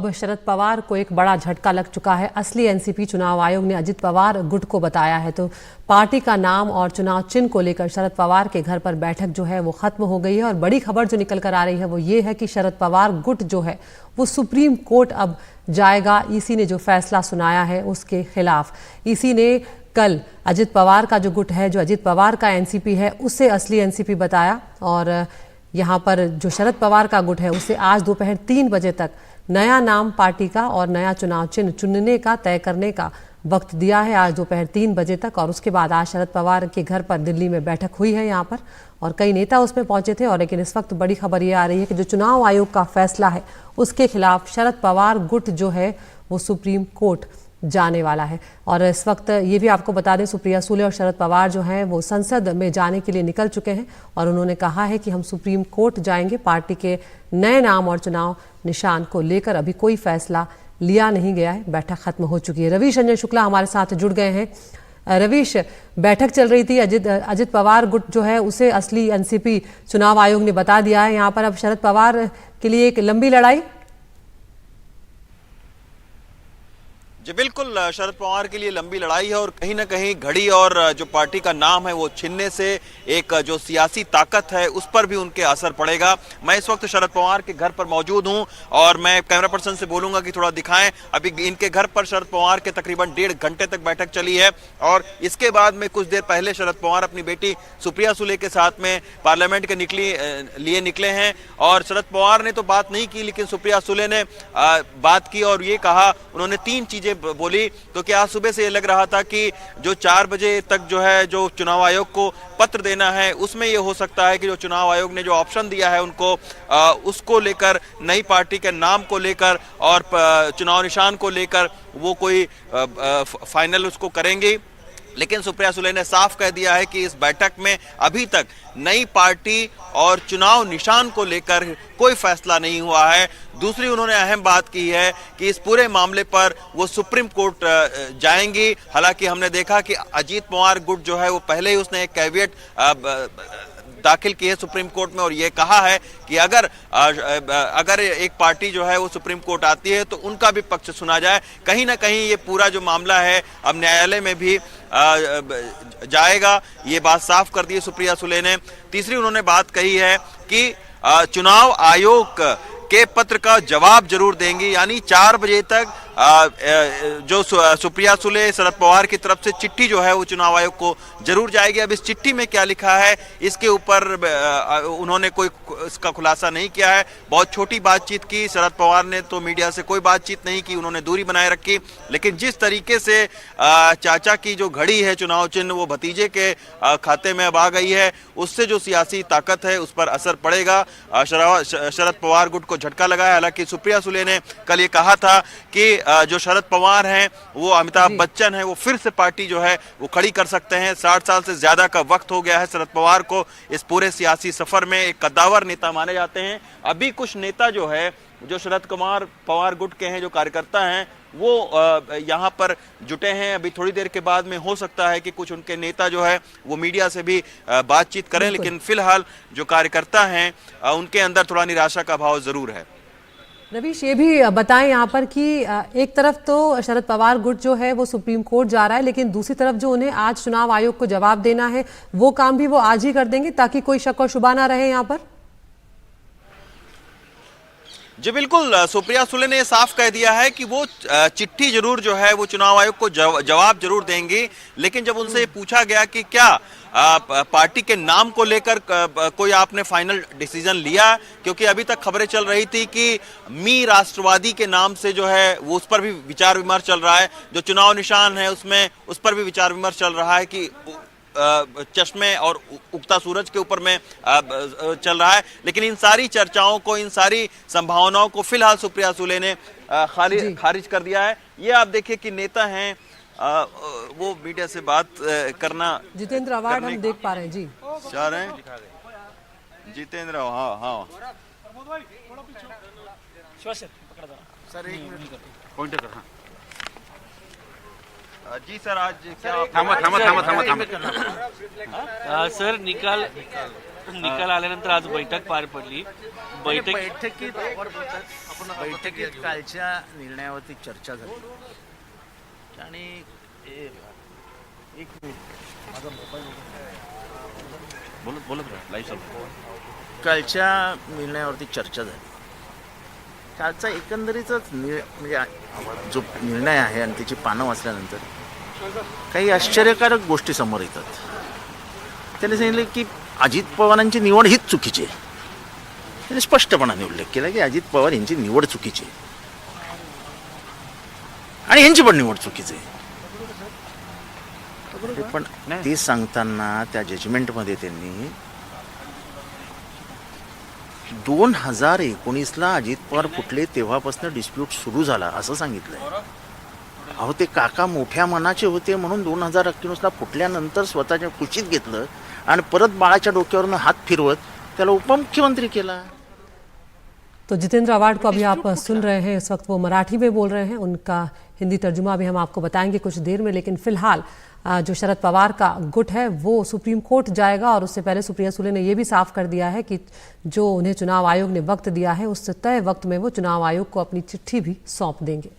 अब शरद पवार को एक बड़ा झटका लग चुका है। असली एनसीपी चुनाव आयोग ने अजित पवार गुट को बताया है। तो पार्टी का नाम और चुनाव चिन्ह को लेकर शरद पवार के घर पर बैठक जो है वो खत्म हो गई है। और बड़ी खबर जो निकल कर आ रही है वो ये है कि शरद पवार गुट जो है वो सुप्रीम कोर्ट अब जाएगा। ईसी ने जो फैसला सुनाया है उसके खिलाफ। ईसी ने कल अजित पवार का जो गुट है, जो अजित पवार का एनसीपी है, उसे असली एनसीपी बताया। और यहाँ पर जो शरद पवार का गुट है उसे आज दोपहर 3 बजे तक नया नाम पार्टी का और नया चुनाव चिन्ह चुनने का तय करने का वक्त दिया है, आज दोपहर 3 बजे तक। और उसके बाद आज शरद पवार के घर पर दिल्ली में बैठक हुई है यहाँ पर, और कई नेता उसमें पहुंचे थे। और लेकिन इस वक्त बड़ी खबर ये आ रही है कि जो चुनाव आयोग का फैसला है उसके खिलाफ शरद पवार गुट जो है वो सुप्रीम कोर्ट जाने वाला है। और इस वक्त ये भी आपको बता दें, सुप्रिया सुले और शरद पवार जो हैं वो संसद में जाने के लिए निकल चुके हैं। और उन्होंने कहा है कि हम सुप्रीम कोर्ट जाएंगे। पार्टी के नए नाम और चुनाव निशान को लेकर अभी कोई फैसला लिया नहीं गया है। बैठक खत्म हो चुकी है। रवीश रंजन शुक्ला हमारे साथ जुड़ गए हैं। रवीश, बैठक चल रही थी, अजित पवार गुट जो है उसे असली एनसीपी चुनाव आयोग ने बता दिया है। यहाँ पर अब शरद पवार के लिए एक लंबी लड़ाई। जी बिल्कुल, शरद पवार के लिए लंबी लड़ाई है और कहीं ना कहीं घड़ी और जो पार्टी का नाम है वो छीनने से एक जो सियासी ताकत है उस पर भी उनके असर पड़ेगा। मैं इस वक्त शरद पवार के घर पर मौजूद हूं और मैं कैमरा पर्सन से बोलूंगा कि थोड़ा दिखाएं। अभी इनके घर पर शरद पवार के तकरीबन 1.5 घंटे तक बैठक चली है। और इसके बाद में कुछ देर पहले शरद पवार अपनी बेटी सुप्रिया सुले के साथ में पार्लियामेंट के लिए निकले हैं। और शरद पवार ने तो बात नहीं की, लेकिन सुप्रिया सुले ने बात की और ये कहा, उन्होंने 3 चीजें बोली। तो क्या आज सुबह से ये लग रहा था कि जो 4 बजे तक जो है जो चुनाव आयोग को पत्र देना है उसमें ये हो सकता है कि जो चुनाव आयोग ने जो ऑप्शन दिया है उनको उसको लेकर, नई पार्टी के नाम को लेकर और चुनाव निशान को लेकर वो कोई फाइनल उसको करेंगे। लेकिन सुप्रिया सुले ने साफ कह दिया है कि इस बैठक में अभी तक नई पार्टी और चुनाव निशान को लेकर कोई फैसला नहीं हुआ है। दूसरी उन्होंने अहम बात की है कि इस पूरे मामले पर वो सुप्रीम कोर्ट जाएंगी। हालांकि हमने देखा कि अजीत पवार गुट जो है वो पहले ही उसने एक कैविएट दाखिल की है सुप्रीम कोर्ट में और ये कहा है कि अगर एक पार्टी जो है वो सुप्रीम कोर्ट आती है तो उनका भी पक्ष सुना जाए। कहीं ना कहीं ये पूरा जो मामला है अब न्यायालय में भी जाएगा, ये बात साफ कर दी है सुप्रिया सुले ने। तीसरी उन्होंने बात कही है कि चुनाव आयोग के पत्र का जवाब जरूर देंगी, यानी 4 बजे तक जो सुप्रिया सुले शरद पवार की तरफ से चिट्ठी जो है वो चुनाव आयोग को जरूर जाएगी। अब इस चिट्ठी में क्या लिखा है इसके ऊपर उन्होंने कोई इसका खुलासा नहीं किया है। बहुत छोटी बातचीत की शरद पवार ने, तो मीडिया से कोई बातचीत नहीं की, उन्होंने दूरी बनाए रखी। लेकिन जिस तरीके से चाचा की जो घड़ी है चुनाव चिन्ह वो भतीजे के खाते में अब आ गई है, उससे जो सियासी ताकत है उस पर असर पड़ेगा। शरद पवार गुट को झटका लगा है। हालांकि सुप्रिया सुले ने कल ये कहा था कि जो शरद पवार हैं वो अमिताभ बच्चन है, वो फिर से पार्टी जो है वो खड़ी कर सकते हैं। 60 साल से ज्यादा का वक्त हो गया है शरद पवार को इस पूरे सियासी सफर में, एक कद्दावर नेता माने जाते हैं। अभी कुछ नेता जो है जो शरद कुमार पवार गुट के हैं, जो कार्यकर्ता हैं, वो यहाँ पर जुटे हैं। अभी थोड़ी देर के बाद में हो सकता है कि कुछ उनके नेता जो है वो मीडिया से भी बातचीत करें, लेकिन फिलहाल जो कार्यकर्ता हैं उनके अंदर थोड़ा निराशा का भाव जरूर है। रवीश, ये भी बताएं यहाँ पर कि एक तरफ तो शरद पवार गुट जो है वो सुप्रीम कोर्ट जा रहा है, लेकिन दूसरी तरफ जो उन्हें आज चुनाव आयोग को जवाब देना है वो काम भी वो आज ही कर देंगे ताकि कोई शक और शुबा ना रहे यहाँ पर। जी बिल्कुल, सुप्रिया सुले ने साफ कह दिया है कि वो चिट्ठी जरूर जो है वो चुनाव आयोग को जवाब जरूर देंगी। लेकिन जब उनसे पूछा गया कि क्या पार्टी के नाम को लेकर कोई आपने फाइनल डिसीजन लिया, क्योंकि अभी तक खबरें चल रही थी कि मी राष्ट्रवादी के नाम से जो है वो उस पर भी विचार विमर्श चल रहा है। जो चुनाव निशान है उसमें उस पर भी विचार विमर्श चल रहा है कि चश्मे और उगता सूरज के ऊपर में चल रहा है। लेकिन इन सारी चर्चाओं को, इन सारी संभावनाओं को फिलहाल सुप्रिया सुले ने खारिज कर दिया है। ये आप देखिए कि नेता हैं वो मीडिया से बात करना, जितेंद्र अवार्ड हम देख पा रहे हैं जी, चाह रहे हैं जितेंद्र। हाँ सर, एक मिनट पॉइंटर। हाँ जी सर, आज क्या थामा सर निकाल निकाल आल्यानंतर आज बैठक पार पडली. बैठकीत कालच्या निर्णयावरती चर्चा झाली आणि एक मिनिट कालच्या निर्णयावरती चर्चा झाली. कालचा एकंदरीतच म्हणजे जो निर्णय आहे आणि त्याची पानं वाचल्यानंतर काही आश्चर्यकारक गोष्टी समोर येतात. त्यांनी सांगितले की अजित पवारांची निवड हीच चुकीची आहे. त्यांनी स्पष्टपणाने उल्लेख केला की अजित पवार यांची निवड चुकीची आहे आणि यांची पण निवड चुकीची आहे. पण ते सांगताना त्या जजमेंटमध्ये त्यांनी 2019ला अजित पवार फुटले तेव्हापासून डिस्प्यूट सुरू झाला असं सांगितलंय. अहो ते काका मोठ्या मनाचे होते म्हणून 2019ला फुटल्यानंतर स्वतःच्या कुशीत घेतलं आणि परत बाळाच्या डोक्यावरनं हात फिरवत त्याला उपमुख्यमंत्री केला. तो जितेंद्र अवार्ड को अभी आप सुन रहे हैं, इस वक्त वो मराठी में बोल रहे हैं, उनका हिंदी तर्जुमा भी हम आपको बताएंगे कुछ देर में। लेकिन फिलहाल जो शरद पवार का गुट है वो सुप्रीम कोर्ट जाएगा और उससे पहले सुप्रिया सुले ने यह भी साफ कर दिया है कि जो उन्हें चुनाव आयोग ने वक्त दिया है उस तय वक्त में वो चुनाव आयोग को अपनी चिट्ठी भी सौंप देंगे।